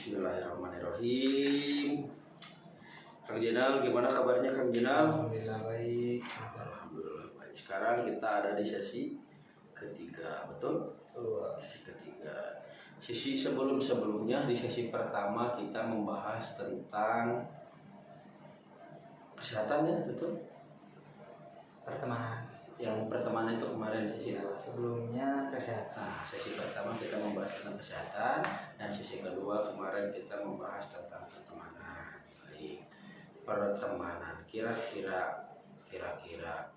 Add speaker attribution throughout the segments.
Speaker 1: Bismillahirrahmanirrahim. Kang Jenal, gimana kabarnya Kang Jenal?
Speaker 2: Alhamdulillah baik.
Speaker 1: Alhamdulillah baik. Sekarang kita ada di sesi ketiga, betul? Sesi ketiga. Sesi sebelumnya di sesi pertama kita membahas tentang kesehatan ya, betul?
Speaker 2: Pertemanan.
Speaker 1: Yang pertemanan itu kemarin sesi
Speaker 2: Ya, sebelumnya kesehatan.
Speaker 1: Nah, sesi pertama kita membahas tentang kesehatan dan sesi kedua kemarin kita membahas tentang pertemanan. Baik, pertemanan. Kira-kira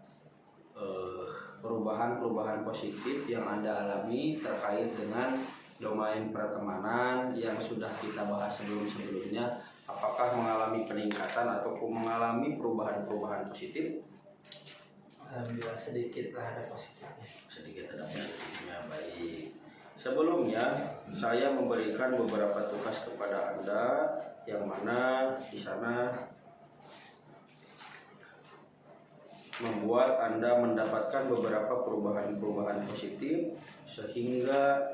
Speaker 1: perubahan-perubahan positif yang Anda alami terkait dengan domain pertemanan yang sudah kita bahas sebelumnya, apakah mengalami peningkatan ataupun mengalami perubahan-perubahan positif?
Speaker 2: Alhamdulillah sedikit lah ada positifnya.
Speaker 1: Sedikit ada positifnya. Baik, sebelumnya saya memberikan beberapa tugas kepada Anda yang mana di sana membuat Anda mendapatkan beberapa perubahan-perubahan positif sehingga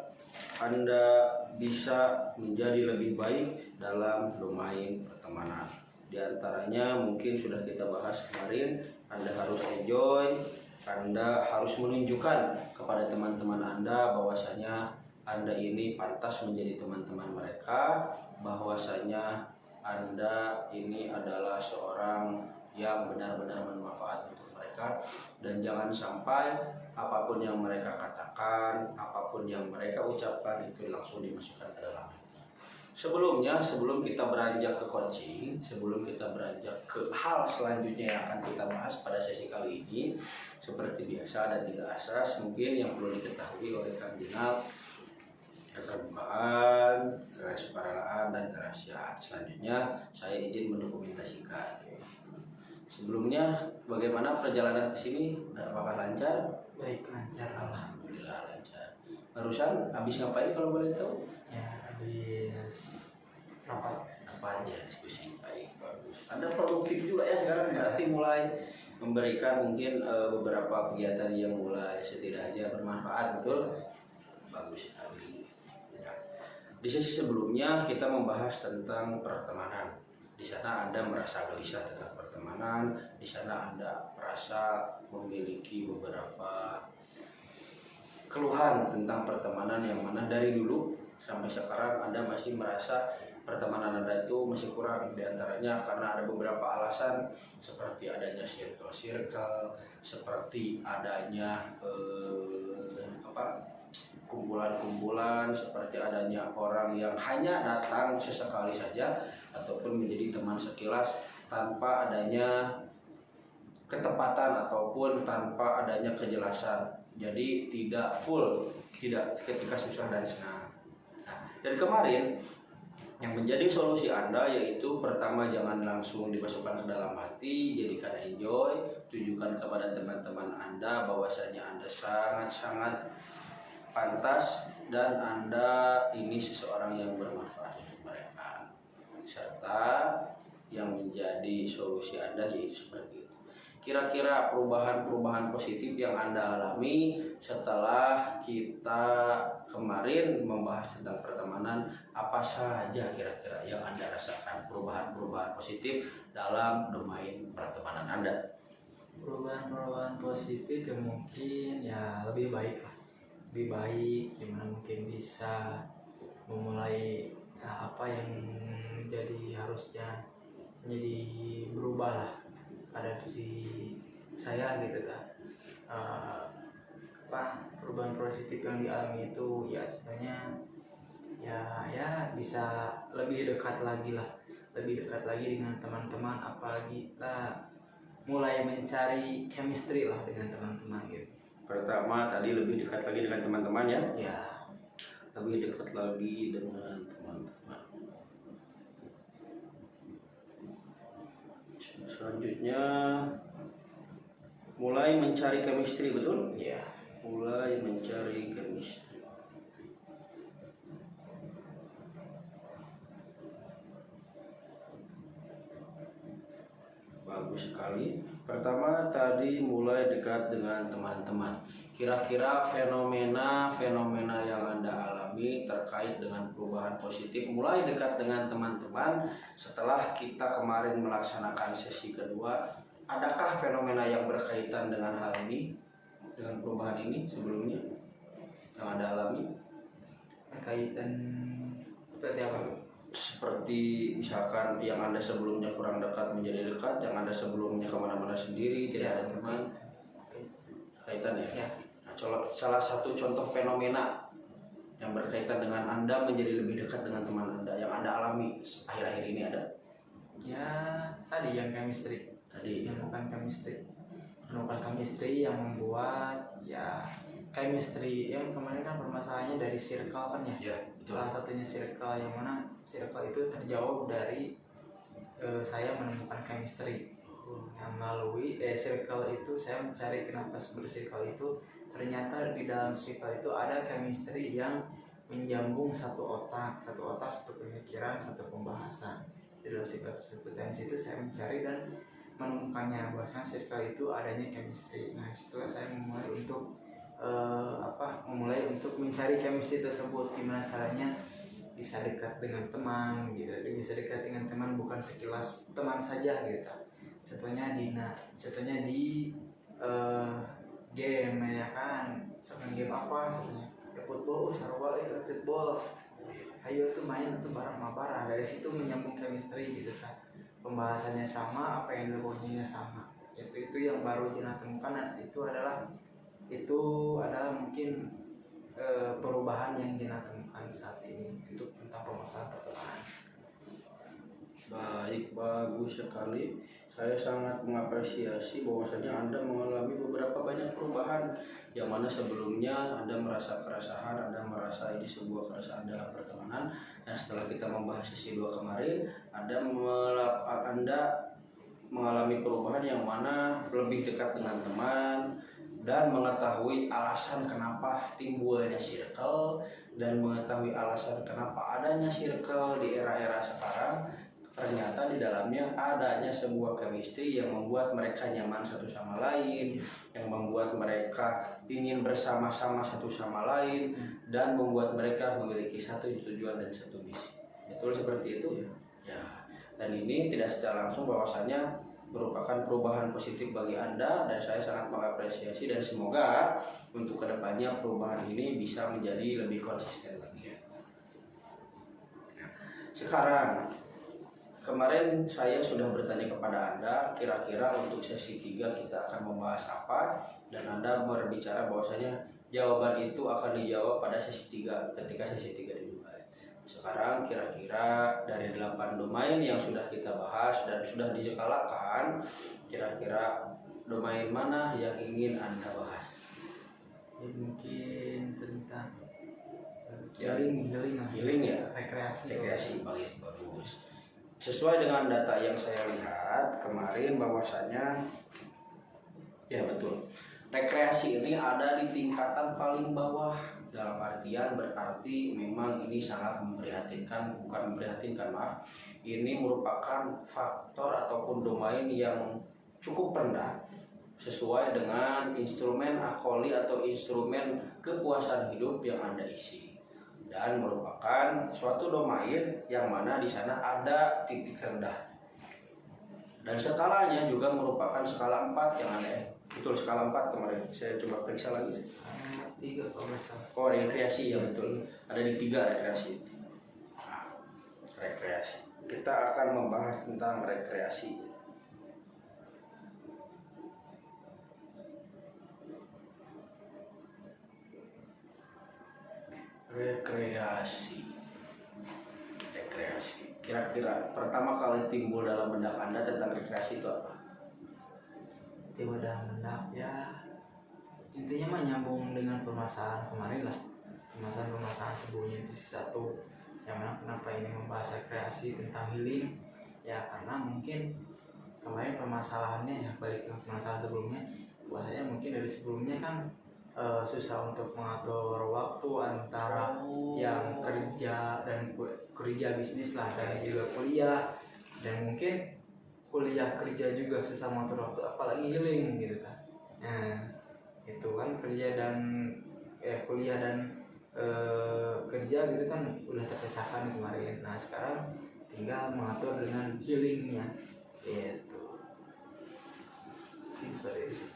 Speaker 1: Anda bisa menjadi lebih baik dalam domain pertemanan. Di antaranya mungkin sudah kita bahas kemarin, Anda harus enjoy, Anda harus menunjukkan kepada teman-teman Anda bahwasanya Anda ini pantas menjadi teman-teman mereka, bahwasanya Anda ini adalah seorang yang benar-benar bermanfaat untuk mereka, dan jangan sampai apapun yang mereka katakan, apapun yang mereka ucapkan itu langsung dimasukkan ke dalam. Sebelum kita beranjak ke coaching, sebelum kita beranjak ke hal selanjutnya yang akan kita bahas pada sesi kali ini, seperti biasa ada 3 asas mungkin yang perlu diketahui oleh Kang Jenal: keterbukaan, kesukarelaan, dan kerahasiaan. Selanjutnya saya izin mendokumentasikan. Sebelumnya bagaimana perjalanan ke sini? Apakah lancar?
Speaker 2: Baik, lancar.
Speaker 1: Alhamdulillah lancar. Barusan habis ngapain kalau boleh tahu?
Speaker 2: Ya, habis rapat.
Speaker 1: Apa aja diskusi? Baik, bagus. Anda produktif juga ya sekarang, berarti mulai memberikan mungkin beberapa kegiatan yang mulai setidaknya bermanfaat, betul? Bagus sekali. Ya. Di sesi sebelumnya kita membahas tentang pertemanan. Di sana Anda merasa gelisah tentang pertemanan, di sana Anda merasa memiliki beberapa keluhan tentang pertemanan yang mana dari dulu sampai sekarang Anda masih merasa pertemanan Anda itu masih kurang. Di antaranya karena ada beberapa alasan, seperti adanya circle, seperti adanya kumpulan-kumpulan, seperti adanya orang yang hanya datang sesekali saja ataupun menjadi teman sekilas tanpa adanya ketepatan ataupun tanpa adanya kejelasan. Jadi tidak full, tidak ketika susah dan senang. Nah, dan kemarin yang menjadi solusi Anda yaitu pertama, jangan langsung dimasukkan ke dalam hati, jadikan enjoy, tunjukkan kepada teman-teman Anda bahwasanya Anda sangat-sangat pantas dan Anda ini seseorang yang bermanfaat untuk mereka. Serta yang menjadi solusi Anda yaitu seperti itu. Kira-kira perubahan-perubahan positif yang Anda alami setelah kita kemarin membahas tentang pertemanan, apa saja kira-kira yang Anda rasakan perubahan-perubahan positif dalam domain pertemanan Anda?
Speaker 2: Perubahan-perubahan positif yang mungkin ya lebih baik lah. Lebih baik, gimana mungkin bisa memulai apa yang harusnya menjadi berubah lah pada diri saya gitu kan. Perubahan positif yang dialami itu ya contohnya ya bisa lebih dekat lagi dengan teman-teman, apalagi kita mulai mencari chemistry lah dengan teman-teman gitu.
Speaker 1: Pertama tadi lebih dekat lagi dengan teman-teman ya.
Speaker 2: Ya,
Speaker 1: Lebih dekat lagi dengan teman-teman. Selanjutnya mulai mencari chemistry, betul?
Speaker 2: ya.
Speaker 1: Mulai mencari chemistry. Bagus sekali. Pertama tadi mulai dekat dengan teman-teman. Kira-kira fenomena yang Anda alami terkait dengan perubahan positif, mulai dekat dengan teman-teman setelah kita kemarin melaksanakan sesi kedua. Adakah fenomena yang berkaitan dengan hal ini, dengan perubahan ini sebelumnya yang Anda alami?
Speaker 2: Berkaitan seperti apa?
Speaker 1: Seperti misalkan yang Anda sebelumnya kurang dekat menjadi dekat, yang Anda sebelumnya kemana-mana sendiri, tidak ada teman. Kaitan ya? Nah, salah satu contoh fenomena yang berkaitan dengan Anda menjadi lebih dekat dengan teman Anda yang Anda alami akhir-akhir ini ada?
Speaker 2: Ya tadi yang chemistry.
Speaker 1: Tadi
Speaker 2: Menemukan chemistry yang membuat ya chemistry yang kemarin kan permasalahannya dari circle kan ya.
Speaker 1: ya betul.
Speaker 2: Salah satunya circle, yang mana circle itu terjawab dari saya menemukan chemistry. Yang melalui circle itu saya mencari kenapa circle itu, ternyata di dalam circle itu ada chemistry yang menjambung satu otak, satu pemikiran, satu pembahasan. Di dalam circle tersebut, dan situ saya mencari dan menemukannya bahwasanya circle itu adanya chemistry. Nah setelah saya memulai untuk mencari chemistry tersebut, gimana caranya bisa dekat dengan teman gitu, bisa dekat dengan teman bukan sekilas teman saja gitu. Contohnya di game ya kan, misalkan game apa misalnya ya football, sarwa football, ayo tuh main tuh bareng mabarah, dari situ menyambung chemistry gitu kan, pembahasannya sama, apa yang dilakukannya sama. Itu yang baru Jina temukan, dan itu adalah mungkin perubahan yang Jina temukan saat ini untuk tentang permasalahan pertemanan.
Speaker 1: Baik, bagus sekali. Saya sangat mengapresiasi bahwasanya Anda mengalami beberapa banyak perubahan, yang mana sebelumnya Anda merasa keresahan, Anda merasa ini sebuah keresahan dalam pertemanan, dan setelah kita membahas sesi 2 kemarin, Anda mengalami perubahan yang mana lebih dekat dengan teman dan mengetahui alasan kenapa timbulnya circle, dan mengetahui alasan kenapa adanya circle di era-era sekarang. Ternyata di dalamnya adanya sebuah chemistry yang membuat mereka nyaman satu sama lain, yang membuat mereka ingin bersama-sama satu sama lain, dan membuat mereka memiliki satu tujuan dan satu misi. Betul seperti itu? Ya. Dan ini tidak secara langsung bahwasannya merupakan perubahan positif bagi Anda, dan saya sangat mengapresiasi, dan semoga untuk kedepannya perubahan ini bisa menjadi lebih konsisten lagi. Sekarang, kemarin saya sudah bertanya kepada Anda, kira-kira untuk sesi 3 kita akan membahas apa, dan Anda berbicara bahwasanya jawaban itu akan dijawab pada sesi 3 ketika sesi 3 dimulai. Sekarang kira-kira dari 8 domain yang sudah kita bahas dan sudah diskalakan, kira-kira domain mana yang ingin Anda bahas?
Speaker 2: Ya, mungkin tentang
Speaker 1: Ya,
Speaker 2: healing ya, rekreasi
Speaker 1: bagus. Sesuai dengan data yang saya lihat kemarin bahwasanya ya betul, rekreasi ini ada di tingkatan paling bawah, dalam artian berarti memang ini sangat ini merupakan faktor ataupun domain yang cukup rendah sesuai dengan instrumen akoli atau instrumen kepuasan hidup yang Anda isi, dan merupakan suatu domain yang mana di sana ada titik rendah, dan skalanya juga merupakan skala 4 yang ada. Betul, skala 4 kemarin saya coba periksa lagi.
Speaker 2: 3 kalau salah.
Speaker 1: Oh, rekreasi ya betul. Ada di 3 rekreasi. Rekreasi. Kita akan membahas tentang rekreasi. Rekreasi. Kira-kira pertama kali timbul dalam benak Anda tentang rekreasi itu apa?
Speaker 2: Timbul dalam benak ya, intinya mah nyambung dengan permasalahan kemarin lah, permasalahan sebelumnya itu satu, yang mana kenapa ini membahas rekreasi tentang healing ya, karena mungkin kemarin permasalahannya ya, balik ke permasalahan sebelumnya, bahasanya mungkin dari sebelumnya kan susah untuk mengatur waktu antara yang kerja bisnis lah, dan juga kuliah, dan mungkin kuliah kerja juga susah mengatur waktu, apalagi healing gitu kan. Nah itu kan kuliah dan kerja gitu kan udah terpecahkan kemarin. Nah sekarang tinggal mengatur dengan healingnya gitu. Mungkin seperti itu.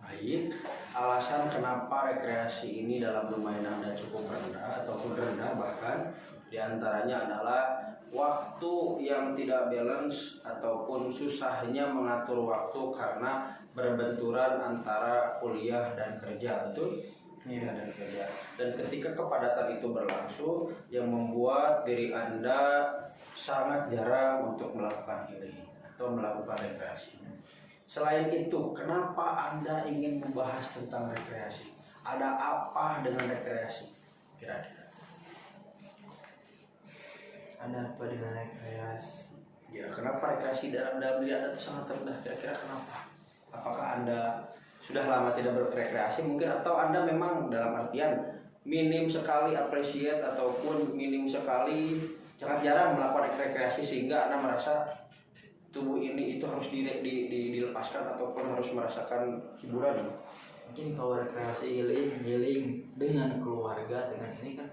Speaker 1: Baik, alasan kenapa rekreasi ini dalam domain Anda cukup rendah ataupun rendah bahkan diantaranya adalah waktu yang tidak balance ataupun susahnya mengatur waktu karena berbenturan antara kuliah dan kerja, betul? Ya, dan kerja. Dan ketika kepadatan itu berlangsung yang membuat diri Anda sangat jarang untuk melakukan healing atau melakukan rekreasi. Selain itu, kenapa Anda ingin membahas tentang rekreasi? Ada apa dengan rekreasi? Kira-kira.
Speaker 2: Ada apa dengan rekreasi?
Speaker 1: Ya, kenapa rekreasi dalam diri Anda itu sangat rendah? Kira-kira kenapa? Apakah Anda sudah lama tidak berrekreasi mungkin, atau Anda memang dalam artian minim sekali appreciate ataupun minim sekali sangat jarang melakukan rekreasi sehingga Anda merasa tubuh ini itu harus dilepaskan ataupun harus merasakan hiburan?
Speaker 2: Mungkin kalau rekreasi healing dengan keluarga dengan ini kan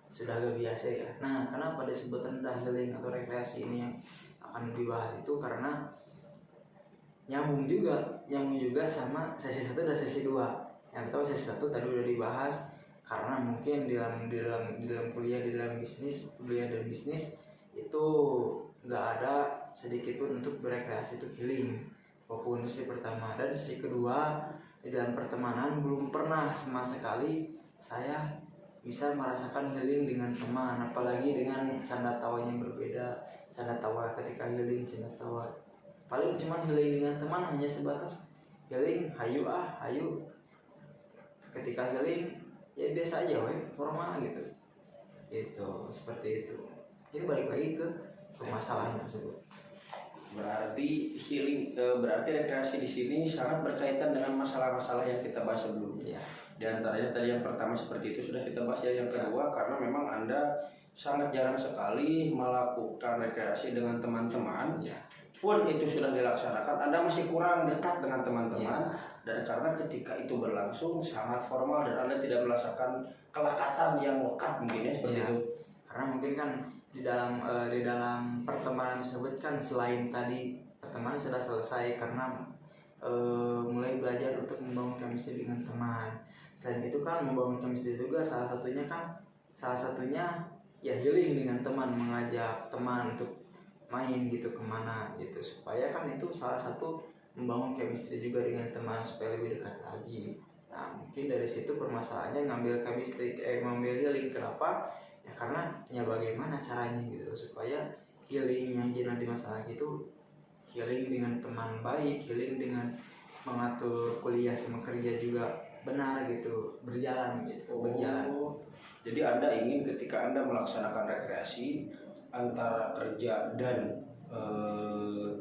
Speaker 2: sudah agak biasa ya. Nah kenapa disebut rendah healing atau rekreasi ini yang akan dibahas itu karena nyambung juga sama sesi 1 dan sesi 2. Yang tahu sesi 1 tadi udah dibahas karena mungkin di dalam kuliah di dalam kuliah dan bisnis itu nggak ada sedikit pun untuk berekreasi, itu healing walaupun sesi pertama. Dan sesi kedua di dalam pertemanan belum pernah sama sekali saya bisa merasakan healing dengan teman, apalagi dengan canda tawanya yang berbeda. Canda tawa ketika healing, canda tawa paling cuman healing dengan teman hanya sebatas healing hayu ketika healing ya biasa aja normal gitu seperti itu. Ini balik lagi ke permasalahan tersebut.
Speaker 1: Berarti healing, berarti rekreasi di sini sangat berkaitan dengan masalah-masalah yang kita bahas sebelumnya.
Speaker 2: Ya.
Speaker 1: Di antaranya tadi yang pertama seperti itu sudah kita bahas ya. Yang kedua karena memang Anda sangat jarang sekali melakukan rekreasi dengan teman-teman.
Speaker 2: Ya.
Speaker 1: Pun itu sudah dilaksanakan, Anda masih kurang dekat dengan teman-teman. Dan karena ketika itu berlangsung sangat formal dan Anda tidak merasakan kelekatan yang lekat mungkin ya seperti itu.
Speaker 2: Karena mungkin kan di dalam pertemanan tersebut kan selain tadi pertemanan sudah selesai karena mulai belajar untuk membangun chemistry dengan teman. Selain itu kan membangun chemistry juga salah satunya ya healing dengan teman, mengajak teman untuk main gitu kemana gitu, supaya kan itu salah satu membangun chemistry juga dengan teman supaya lebih dekat lagi. Nah mungkin dari situ permasalahannya ngambil healing. Kenapa? Ya karena ya bagaimana caranya gitu supaya healing yang jadi masalah gitu, healing dengan teman baik, healing dengan mengatur kuliah sama kerja juga benar gitu, berjalan.
Speaker 1: Jadi Anda ingin ketika Anda melaksanakan rekreasi antara kerja dan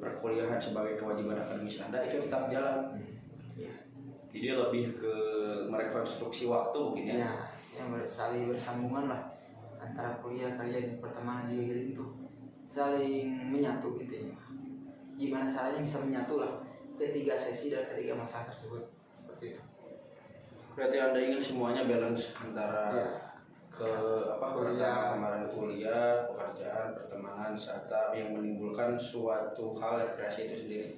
Speaker 1: perkuliahan sebagai kewajiban akademis Anda itu tetap jalan.
Speaker 2: Ya.
Speaker 1: Jadi lebih ke merekonstruksi waktu mungkin ya.
Speaker 2: Yang saling bersambungan lah antara kuliah, kerja dan pertemanan juga gitu, saling menyatu gitu ya. Gimana caranya bisa menyatu lah ketiga sesi dan ketiga masalah tersebut seperti itu.
Speaker 1: Berarti Anda ingin semuanya balance antara kemarin kuliah, pekerjaan, pertemanan, serta yang menimbulkan suatu hal rekreasi itu sendiri.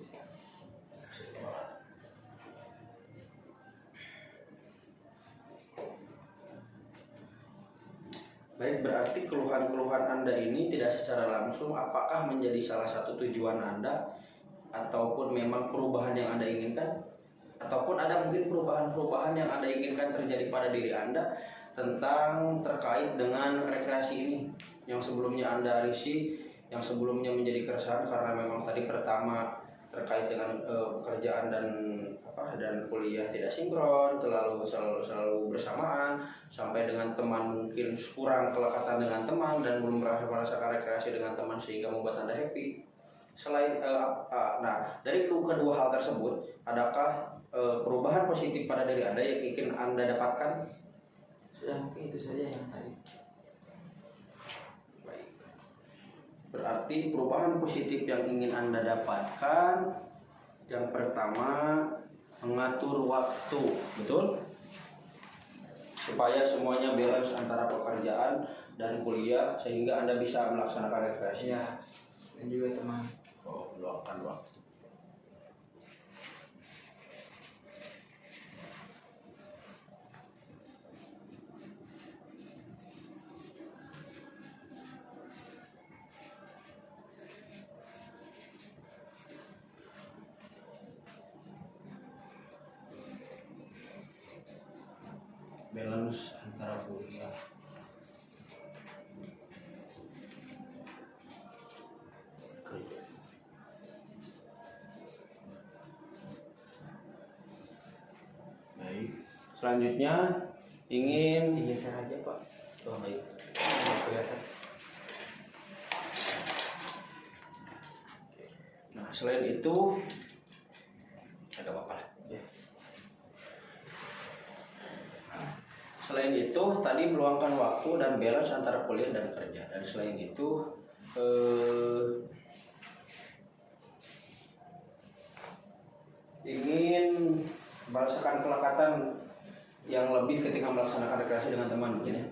Speaker 1: Baik, berarti keluhan-keluhan Anda ini tidak secara langsung apakah menjadi salah satu tujuan Anda ataupun memang perubahan yang Anda inginkan, ataupun ada mungkin perubahan-perubahan yang Anda inginkan terjadi pada diri Anda tentang terkait dengan rekreasi ini yang sebelumnya Anda risih, yang sebelumnya menjadi keresahan karena memang tadi pertama terkait dengan pekerjaan dan kuliah tidak sinkron, selalu bersamaan, sampai dengan teman mungkin kurang kelekatan dengan teman dan belum merasakan rekreasi dengan teman sehingga membuat Anda happy. Selain dari kedua hal tersebut, adakah perubahan positif pada diri Anda yang ingin Anda dapatkan?
Speaker 2: Sudah mungkin itu saja yang tadi.
Speaker 1: Baik. Berarti perubahan positif yang ingin Anda dapatkan, yang pertama mengatur waktu, betul? supaya semuanya balance antara pekerjaan dan kuliah sehingga Anda bisa melaksanakan rekreasi.
Speaker 2: Ya, dan juga teman.
Speaker 1: Oh, luangkan waktu. Balance antara kuliah kerja. Baik, selanjutnya ingin
Speaker 2: Digeser aja Pak.
Speaker 1: oh, baik.
Speaker 2: Nggak kelihatan.
Speaker 1: Nah, selain itu ada apa lah.
Speaker 2: Ya.
Speaker 1: Selain itu tadi meluangkan waktu dan balance antara kuliah dan kerja. Dan selain itu ingin merasakan kelekatan yang lebih ketika melaksanakan rekreasi dengan teman mungkin ya.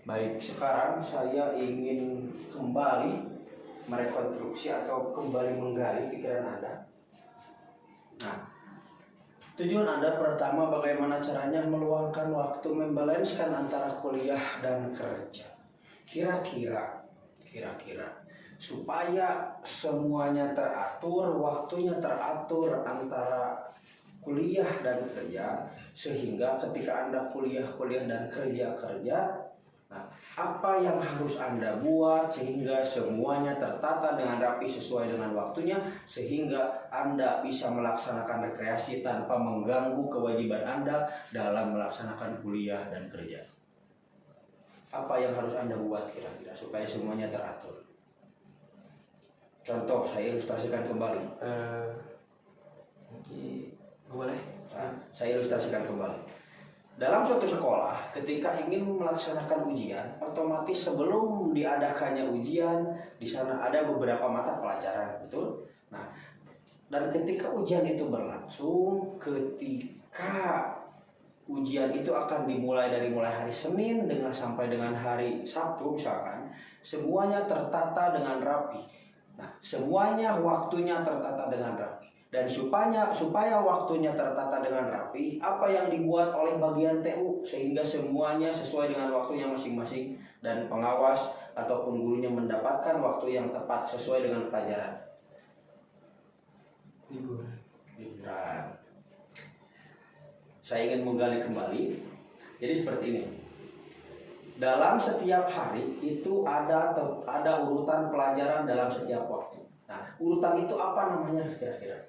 Speaker 1: Baik, sekarang saya ingin kembali merekonstruksi atau kembali menggali pikiran Anda. Nah, tujuan Anda pertama bagaimana caranya meluangkan waktu membalanskan antara kuliah dan kerja. Kira-kira supaya semuanya teratur, waktunya teratur antara kuliah dan kerja, sehingga ketika Anda kuliah dan kerja, nah, apa yang harus Anda buat sehingga semuanya tertata dengan rapi sesuai dengan waktunya, sehingga Anda bisa melaksanakan rekreasi tanpa mengganggu kewajiban Anda dalam melaksanakan kuliah dan kerja. Apa yang harus Anda buat kira-kira supaya semuanya teratur? Contoh, saya ilustrasikan kembali.
Speaker 2: Mungkin boleh.
Speaker 1: Nah, saya ilustrasikan kembali. Dalam suatu sekolah, ketika ingin melaksanakan ujian, otomatis sebelum diadakannya ujian, di sana ada beberapa mata pelajaran, betul? Nah, dan ketika ujian itu berlangsung, ketika ujian itu akan dimulai dari hari Senin sampai dengan hari Sabtu misalkan, semuanya tertata dengan rapi. Nah, semuanya waktunya tertata dengan rapi. Dan supaya waktunya tertata dengan rapi, apa yang dibuat oleh bagian TU sehingga semuanya sesuai dengan waktunya masing-masing dan pengawas ataupun gurunya mendapatkan waktu yang tepat sesuai dengan pelajaran.
Speaker 2: Liburan.
Speaker 1: Saya ingin menggali kembali. Jadi seperti ini. Dalam setiap hari itu ada urutan pelajaran dalam setiap waktu. Nah, urutan itu apa namanya kira-kira?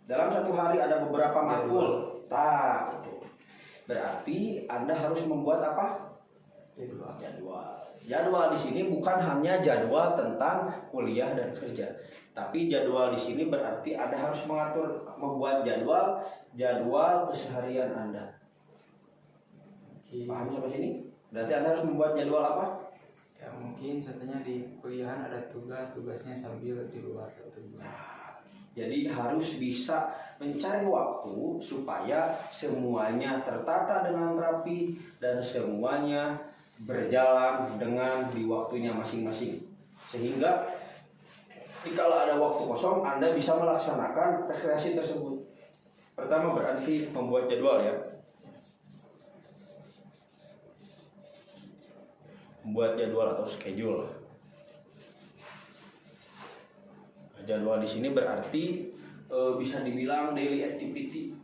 Speaker 1: Dalam satu hari ada beberapa matkul. Itu. Berarti Anda harus membuat apa? Jadwal di sini bukan hanya jadwal tentang kuliah dan kerja, tapi jadwal di sini berarti Anda harus membuat jadwal keseharian Anda. Paham sampai sini? Berarti Anda harus membuat jadwal apa?
Speaker 2: Ya mungkin contohnya di kuliahan ada tugasnya sambil di luar tugas.
Speaker 1: Jadi harus bisa mencari waktu supaya semuanya tertata dengan rapi dan semuanya berjalan dengan di waktunya masing-masing. Sehingga jika ada waktu kosong, Anda bisa melaksanakan rekreasi tersebut. Pertama berarti membuat jadwal ya. Membuat jadwal atau schedule. Jadwal di sini berarti bisa dibilang daily activity.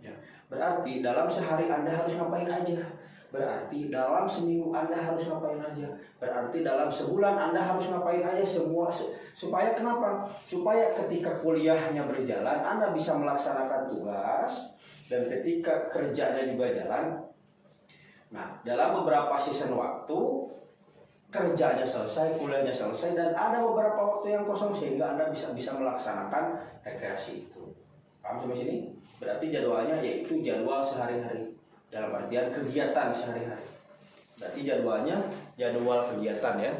Speaker 1: Ya, berarti dalam sehari Anda harus ngapain aja. Berarti dalam seminggu Anda harus ngapain aja. Berarti dalam sebulan Anda harus ngapain aja semua. Supaya kenapa? Supaya ketika kuliahnya berjalan Anda bisa melaksanakan tugas. Dan ketika kerjanya juga jalan. Nah, dalam beberapa season waktu kerjanya selesai, kuliahnya selesai, dan ada beberapa waktu yang kosong sehingga Anda bisa melaksanakan rekreasi itu. Paham sampai sini? Berarti jadwalnya yaitu jadwal sehari-hari. Dalam artian kegiatan sehari-hari. Berarti jadwalnya jadwal kegiatan ya.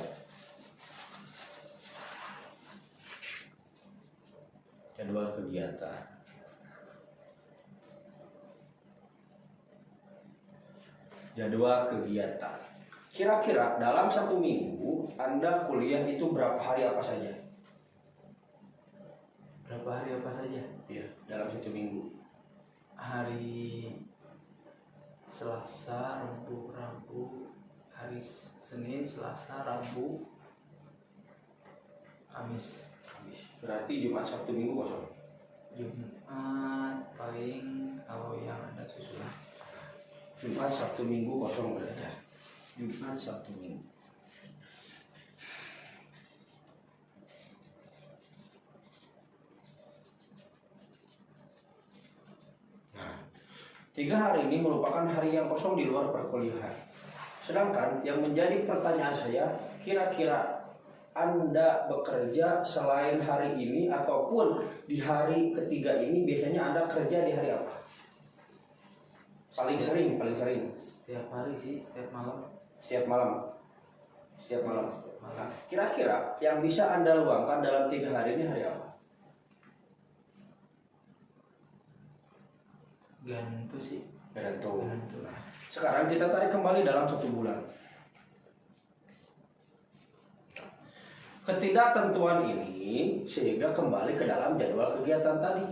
Speaker 1: Jadwal kegiatan. Jadwal kegiatan. Kira-kira dalam 1 minggu Anda kuliah itu berapa hari apa saja?
Speaker 2: Berapa hari apa saja?
Speaker 1: Iya, dalam 1 minggu.
Speaker 2: Hari Selasa, Rabu, hari Senin, Selasa, Rabu, Kamis.
Speaker 1: Berarti Jumat, Sabtu, Minggu kosong.
Speaker 2: Jumat paling kalau yang ada susulan.
Speaker 1: Jumat, Sabtu, Minggu kosong berarti. Ya. Jumat, Sabtu, Minggu. Nah, 3 hari ini merupakan hari yang kosong di luar perkuliahan. Sedangkan yang menjadi pertanyaan saya, kira-kira Anda bekerja selain hari ini ataupun di hari ketiga ini biasanya Anda kerja di hari apa? Paling sering.
Speaker 2: Setiap hari sih, setiap malam.
Speaker 1: Setiap malam. Nah, kira-kira yang bisa Anda luangkan dalam 3 hari ini hari apa?
Speaker 2: Gantung sih.
Speaker 1: Gantung.
Speaker 2: Nah.
Speaker 1: Sekarang kita tarik kembali dalam 1 bulan. Ketidaktentuan ini sehingga kembali ke dalam jadwal kegiatan tadi.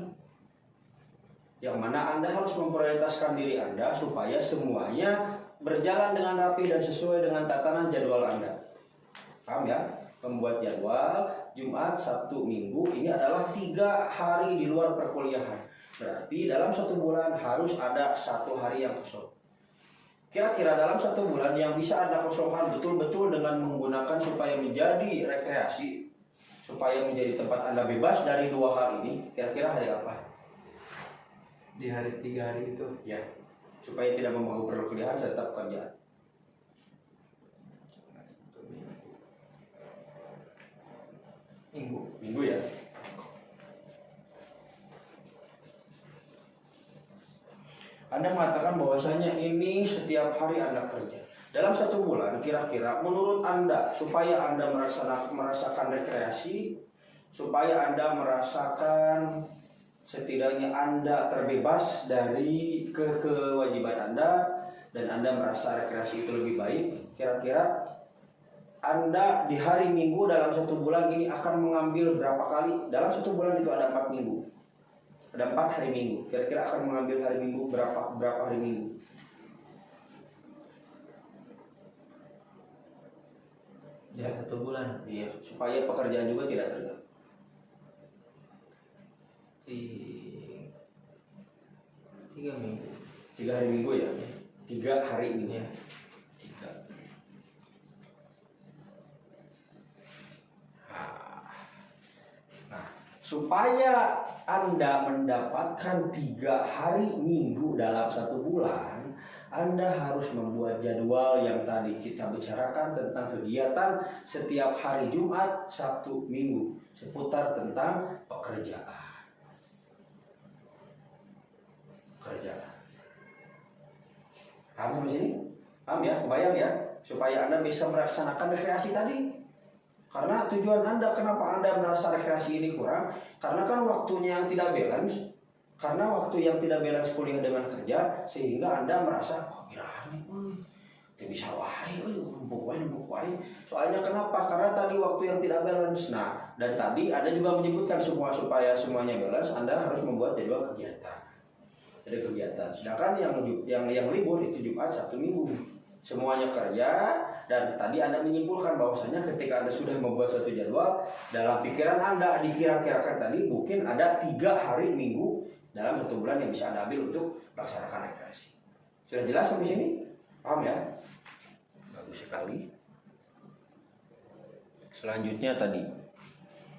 Speaker 1: Yang mana Anda harus memprioritaskan diri Anda supaya semuanya berjalan dengan rapi dan sesuai dengan tatanan jadwal Anda. Paham ya? Membuat jadwal Jumat, Sabtu, Minggu ini adalah 3 hari di luar perkuliahan. Berarti dalam 1 bulan harus ada 1 hari yang kosong. Kira-kira dalam 1 bulan yang bisa Anda kosongkan betul-betul dengan menggunakan supaya menjadi rekreasi, supaya menjadi tempat Anda bebas dari 2 hal ini, kira-kira hari apa?
Speaker 2: Di hari 3 hari itu.
Speaker 1: Ya, supaya tidak membawa perkuliahan tetap kerja. Minggu ya. Anda mengatakan bahwasanya ini setiap hari Anda kerja. Dalam 1 bulan kira-kira menurut Anda supaya Anda merasakan rekreasi, supaya Anda merasakan setidaknya Anda terbebas dari kewajiban Anda dan Anda merasa rekreasi itu lebih baik, kira-kira Anda di hari Minggu dalam 1 bulan ini akan mengambil berapa kali? Dalam 1 bulan itu ada 4 minggu. Ada 4 hari Minggu. Kira-kira akan mengambil hari Minggu berapa hari Minggu?
Speaker 2: Ya, 1 bulan.
Speaker 1: Iya, supaya pekerjaan juga tidak terganggu.
Speaker 2: 3 minggu.
Speaker 1: 3 hari Minggu ya? 3 hari Minggu.
Speaker 2: Ya.
Speaker 1: 3. Nah, supaya Anda mendapatkan 3 hari Minggu dalam 1 bulan, Anda harus membuat jadwal yang tadi kita bicarakan tentang kegiatan setiap hari Jumat, Sabtu, Minggu seputar tentang pekerjaan. Paham sampai sini? Paham ya? Kebayang ya? Supaya Anda bisa melaksanakan rekreasi tadi. Karena tujuan Anda, kenapa Anda merasa rekreasi ini kurang? Karena kan waktunya yang tidak balance. Karena waktu yang tidak balance kuliah dengan kerja, sehingga Anda merasa, oh kira nih, tidak bisa wae, numpuk wae. Soalnya kenapa? Karena tadi waktu yang tidak balance. Nah, dan tadi Anda juga menyebutkan supaya semuanya balance, Anda harus membuat jadwal kegiatan. Ada kegiatan. Sedangkan yang libur itu Jumat, Sabtu, Minggu. Semuanya kerja, dan tadi Anda menyimpulkan bahwasanya ketika Anda sudah membuat suatu jadwal, dalam pikiran Anda dikira-kirakan tadi mungkin ada 3 hari Minggu dalam 1 bulan yang bisa Anda ambil untuk melaksanakan rekreasi. Sudah jelas sampai sini? Paham ya? Bagus sekali. Selanjutnya tadi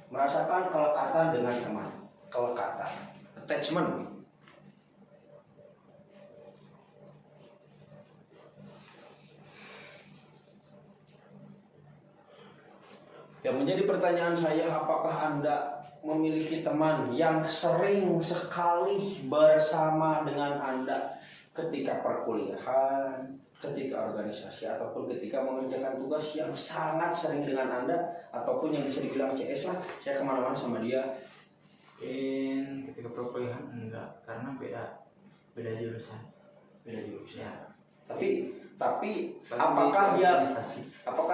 Speaker 1: merasakan kelekatan dengan teman. Kelekatan, attachment. Yang menjadi pertanyaan saya, apakah Anda memiliki teman yang sering sekali bersama dengan Anda ketika perkuliahan, ketika organisasi, ataupun ketika mengerjakan tugas yang sangat sering dengan Anda, ataupun yang bisa dibilang CS lah, saya kemana-mana sama dia.
Speaker 2: Ketika perkuliahan enggak, karena beda jurusan.
Speaker 1: Beda jurusan.
Speaker 2: Ya.
Speaker 1: Tapi
Speaker 2: apakah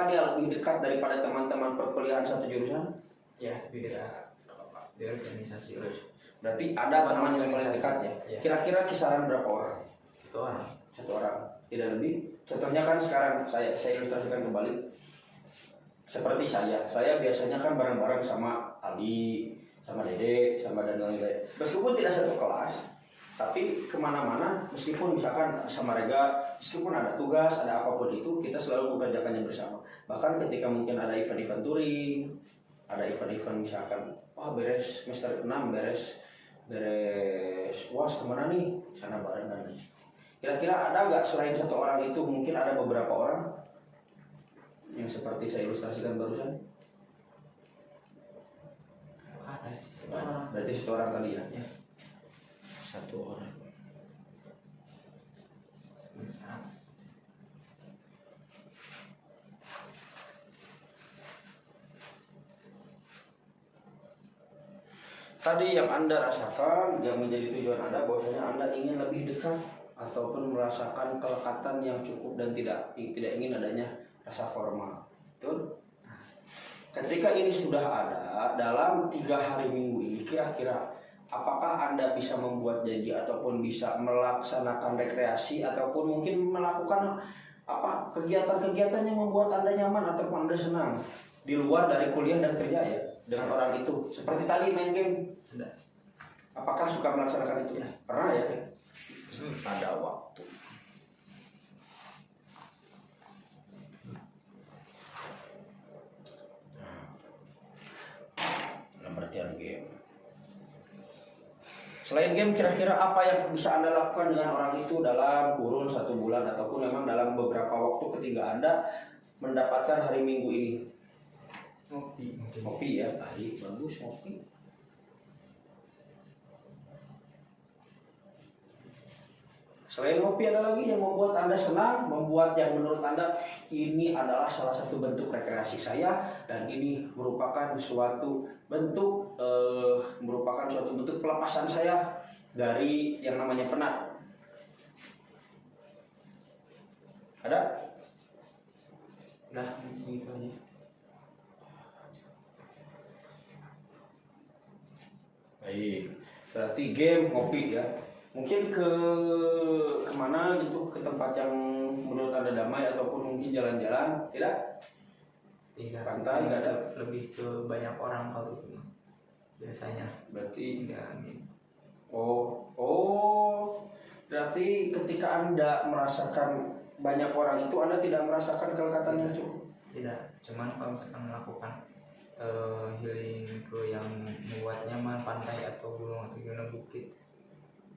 Speaker 1: dia lebih dekat daripada teman-teman perkuliahan satu jurusan?
Speaker 2: Ya, beda di organisasi.
Speaker 1: Berarti ada teman yang paling dekat ya.
Speaker 2: Ya.
Speaker 1: Kira-kira kisaran berapa orang?
Speaker 2: Satu
Speaker 1: orang, tidak lebih. Contohnya kan sekarang saya ilustrasikan kembali. Seperti saya biasanya kan bareng-bareng sama Ali, sama Dede, sama Daniel. Meskipun tidak satu kelas, tapi kemana-mana, meskipun misalkan sama Rega, meskipun ada tugas, ada apapun itu, kita selalu mengerjakannya bersama. Bahkan ketika mungkin ada event-event touring, ada event-event misalkan, beres semester 6, beres UAS kemana nih? Sana barengan nih. Kira-kira ada nggak selain satu orang itu, mungkin ada beberapa orang yang seperti saya ilustrasikan barusan?
Speaker 2: Ada sih satu orang.
Speaker 1: Berarti satu orang tadi ya?
Speaker 2: Ya.
Speaker 1: Satu orang. Tadi yang Anda rasakan, yang menjadi tujuan Anda, bahwasanya Anda ingin lebih dekat ataupun merasakan kelekatan yang cukup dan tidak ingin adanya rasa formal. Betul? Ketika ini sudah ada dalam 3 hari minggu ini, kira-kira apakah Anda bisa membuat janji ataupun bisa melaksanakan rekreasi ataupun mungkin melakukan kegiatan-kegiatan yang membuat Anda nyaman ataupun Anda senang di luar dari kuliah dan kerja ya dengan orang itu? Seperti tadi main game.
Speaker 2: Ada.
Speaker 1: Apakah suka melaksanakan itu?
Speaker 2: Ya.
Speaker 1: Pernah ya? Ada waktu. Dalam artian game. Selain game, kira-kira apa yang bisa Anda lakukan dengan orang itu dalam kurun 1 bulan ataupun memang dalam beberapa waktu ketika Anda mendapatkan hari Minggu ini? Ngopi ya, baik, bagus ngopi. Selain ngopi, ada lagi yang membuat Anda senang, membuat yang menurut Anda ini adalah salah satu bentuk rekreasi saya dan ini merupakan suatu bentuk pelepasan saya dari yang namanya penat. Ada?
Speaker 2: Udah, gitu aja.
Speaker 1: Baik, berarti game, ngopi ya. Mungkin kemana gitu, ke tempat yang menurut Anda damai ataupun mungkin jalan-jalan, tidak?
Speaker 2: Tidak.
Speaker 1: Pantai nggak ada?
Speaker 2: Lebih ke banyak orang kalau itu biasanya.
Speaker 1: Berarti
Speaker 2: Tidak.
Speaker 1: berarti ketika Anda merasakan banyak orang itu, Anda tidak merasakan kelekatan yang cukup?
Speaker 2: Tidak, cuman kalau misalkan melakukan healing ke yang membuat nyaman, pantai atau gunung atau gunung bukit,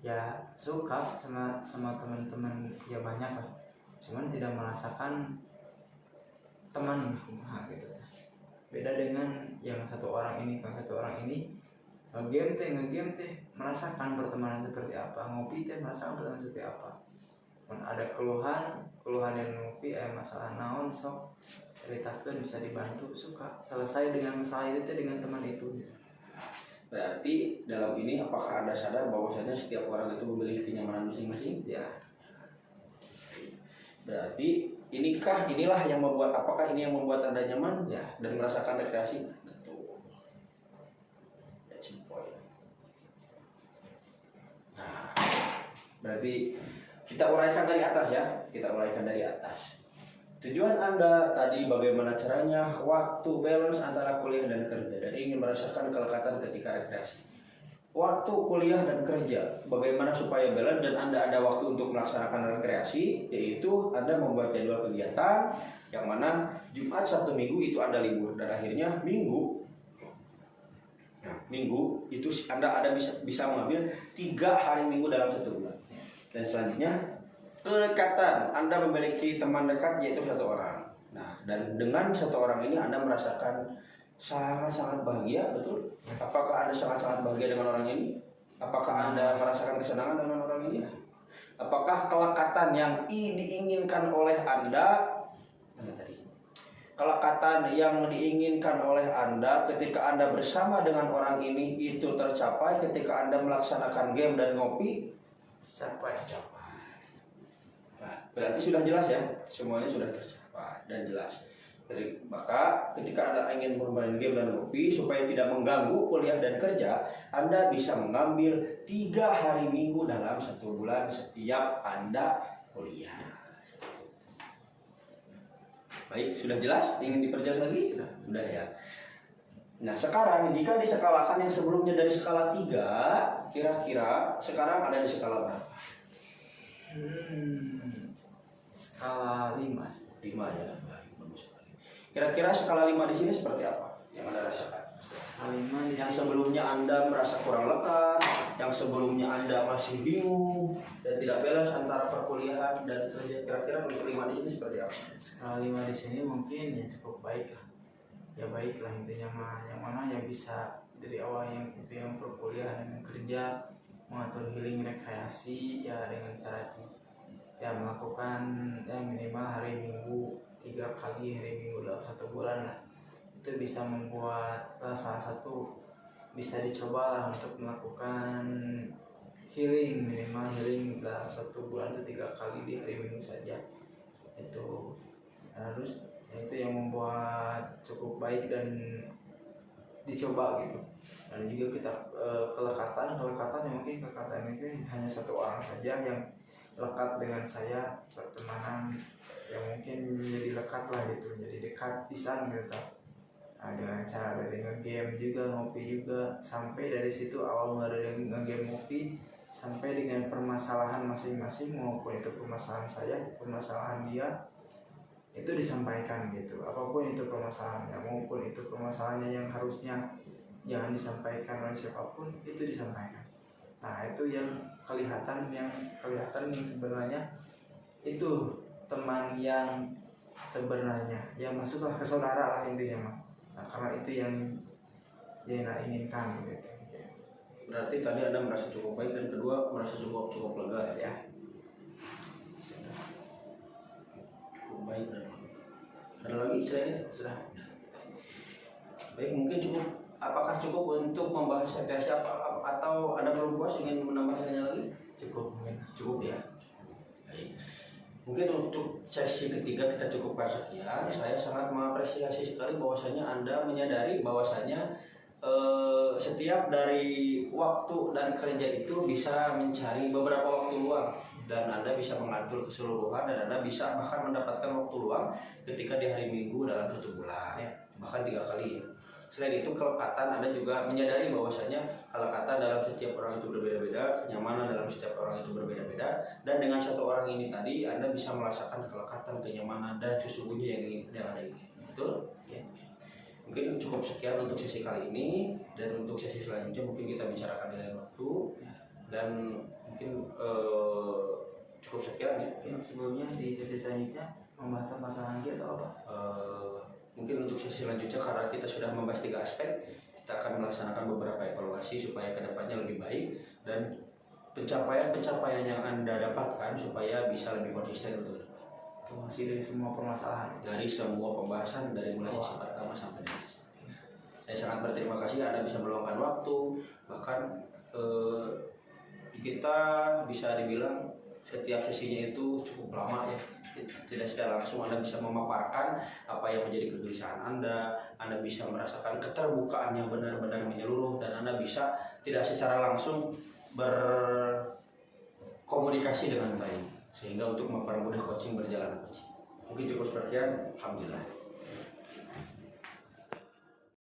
Speaker 2: ya suka sama teman-teman ya banyak lah, cuman tidak merasakan teman gitu. Beda dengan yang satu orang ini, ngegame teh merasakan pertemanan seperti apa, ngopi teh merasakan pertemanan seperti apa. Mun ada keluhan yang ngopi masalah naon sok ceritakan, bisa dibantu, suka selesai dengan masalah itu dengan teman itu.
Speaker 1: Berarti dalam ini apakah Anda sadar bahwasanya setiap orang itu memiliki kenyamanan masing-masing?
Speaker 2: Ya.
Speaker 1: Berarti inilah yang membuat, apakah ini yang membuat Anda nyaman
Speaker 2: Ya.
Speaker 1: dan merasakan rekreasi? Betul. That's the point. Nah, berarti kita uraikan dari atas ya. Tujuan Anda tadi bagaimana caranya waktu balance antara kuliah dan kerja dan ingin merasakan kelekatan ketika rekreasi. waktu kuliah dan kerja, bagaimana supaya balance dan Anda ada waktu untuk melaksanakan rekreasi, yaitu Anda membuat jadwal kegiatan yang mana Jumat, Sabtu, Minggu itu Anda libur, dan akhirnya Minggu itu Anda bisa mengambil 3 hari Minggu dalam 1 bulan. Dan selanjutnya kedekatan, Anda memiliki teman dekat yaitu 1 orang. Nah, dan dengan 1 orang ini Anda merasakan sangat-sangat bahagia, betul? Apakah Anda sangat-sangat bahagia dengan orang ini? Apakah Anda merasakan kesenangan dengan orang ini? Apakah kelekatan yang diinginkan oleh Anda? Kelekatan yang diinginkan oleh Anda ketika Anda bersama dengan orang ini itu tercapai ketika Anda melaksanakan game dan ngopi?
Speaker 2: Capai.
Speaker 1: Nah, berarti sudah jelas ya, semuanya sudah tercapai dan jelas. Jadi, maka ketika Anda ingin bermain game dan ngopi supaya tidak mengganggu kuliah dan kerja, Anda bisa mengambil 3 hari Minggu dalam 1 bulan setiap Anda kuliah. Baik, sudah jelas? Ingin diperjelas lagi? Sudah ya. Nah, sekarang jika diskalakan yang sebelumnya dari skala 3, kira-kira sekarang ada di skala berapa?
Speaker 2: Skala 5.
Speaker 1: 5 ya. Kira-kira skala 5 di sini seperti apa yang Anda rasakan? Yang sebelumnya Anda merasa kurang lekat, yang sebelumnya Anda masih bingung dan tidak balance antara perkuliahan dan kerja. Kira-kira untuk 5 di sini seperti apa?
Speaker 2: Skala 5 di sini mungkin ya cukup baik lah. Ya baik lah intinya mah, yang mana ya bisa dari awal yang perkuliahan dan kerja, mengatur healing rekreasi ya dengan cara ya melakukan ya minimal hari Minggu 3 kali hari Minggu dalam 1 bulan lah. Itu bisa membuat salah satu bisa dicoba lah untuk melakukan healing, minimal healing dalam 1 bulan itu 3 kali di hari Minggu saja. Itu harus itu yang membuat cukup baik dan dicoba gitu. Dan juga kita kelekatan yang mungkin kelekatan itu hanya 1 orang saja yang lekat dengan saya, pertemanan yang mungkin jadi lekat lah gitu, jadi dekat pisan gitu. Nah, dengan cara dengan game juga, ngopi juga, sampai dari situ awal mulai dengan game ngopi sampai dengan permasalahan masing-masing, maupun itu permasalahan saya, permasalahan dia, itu disampaikan gitu. Apapun itu permasalahannya, maupun itu permasalahannya yang harusnya jangan disampaikan oleh siapapun, itu disampaikan. Nah, itu yang kelihatan sebenarnya itu teman yang sebenarnya yang masuklah ke saudara lah intinya mah. Nah, karena itu yang Jena inginkan gitu.
Speaker 1: Berarti tadi Anda merasa cukup baik dan kedua merasa cukup lega ya. Cukup baik dan ada lagi selain itu? Sudah. Baik, mungkin cukup. Apakah cukup untuk membahas rekreasi atau Anda perlu puas ingin menambahkannya lagi? Cukup ya. Baik. Mungkin untuk sesi ketiga kita cukupkan sekian. Saya sangat mengapresiasi sekali bahwasanya Anda menyadari bahwasanya setiap dari waktu dan kerja itu bisa mencari beberapa waktu luang dan Anda bisa mengatur keseluruhan dan Anda bisa bahkan mendapatkan waktu luang ketika di hari Minggu dalam 1 bulan bahkan 3 kali. Selain itu kelekatan Anda juga menyadari bahwasanya kelekatan dalam setiap orang itu berbeda-beda, kenyamanan dalam setiap orang itu berbeda-beda, dan dengan 1 orang ini tadi Anda bisa merasakan kelekatan, kenyamanan dan sesungguhnya yang ada ini. Betul? Ya. Mungkin cukup sekian untuk sesi kali ini, dan untuk sesi selanjutnya mungkin kita bicarakan di lain waktu, dan mungkin cukup sekian ya.
Speaker 2: Sebelumnya di sesi selanjutnya membahas masalah lagi atau apa?
Speaker 1: Mungkin untuk sesi selanjutnya karena kita sudah membahas 3 aspek, kita akan melaksanakan beberapa evaluasi supaya kedepannya lebih baik dan pencapaian-pencapaian yang Anda dapatkan supaya bisa lebih konsisten untuk
Speaker 2: Masih dari semua permasalahan,
Speaker 1: dari semua pembahasan dari mulai sesi pertama sampai dengan sesi. Saya sangat berterima kasih Anda bisa meluangkan waktu, bahkan kita bisa dibilang setiap sesinya itu cukup lama ya. Tidak secara langsung Anda bisa memaparkan apa yang menjadi kegelisahan Anda bisa merasakan keterbukaan yang benar-benar menyeluruh, dan Anda bisa tidak secara langsung berkomunikasi dengan baik sehingga untuk mempermudah coaching berjalan. Mungkin cukup sekian, alhamdulillah.